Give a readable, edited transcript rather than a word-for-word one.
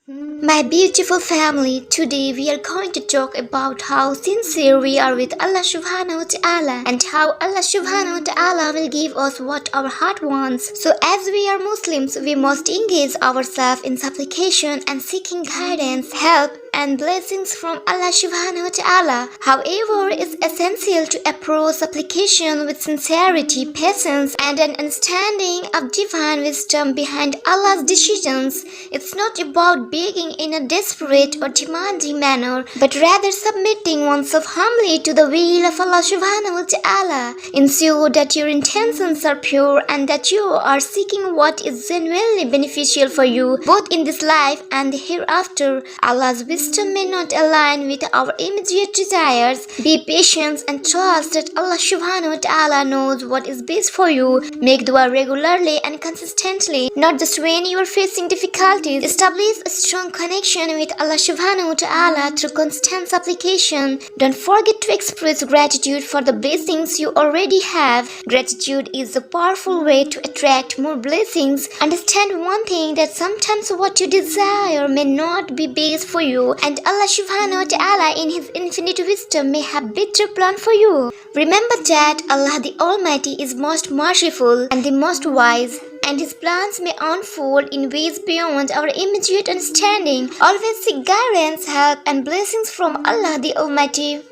My beautiful family, today we are going to talk about how sincere we are with Allah Subhanahu wa Ta'ala and how Allah Subhanahu wa Ta'ala will give us what our heart wants. So as we are Muslims, we must engage ourselves in supplication and seeking guidance, help and blessings from Allah Subhanahu wa Ta'ala. However, it's essential to approach supplication with sincerity, patience and an understanding of divine wisdom behind Allah's decisions. It's not about begging in a desperate or demanding manner, but rather submitting oneself humbly to the will of Allah Subhanahu wa Ta'ala. Ensure that your intentions are pure and that you are seeking what is genuinely beneficial for you, both in this life and the hereafter. Allah's wisdom may not align with our immediate desires. Be patient and trust that Allah Subhanahu wa Ta'ala knows what is best for you. Make dua regularly and consistently, not just when you are facing difficulties. Establish a strong connection with Allah Subhanahu wa Ta'ala through constant supplication. Don't forget to express gratitude for the blessings you already have. Gratitude is a powerful way to attract more blessings. Understand one thing, that sometimes what you desire may not be best for you, and Allah Subhanahu wa Ta'ala in His infinite wisdom may have better plan for you. Remember that Allah the Almighty is most merciful and the most wise, and His plans may unfold in ways beyond our immediate understanding. Always seek guidance, help and blessings from Allah the Almighty.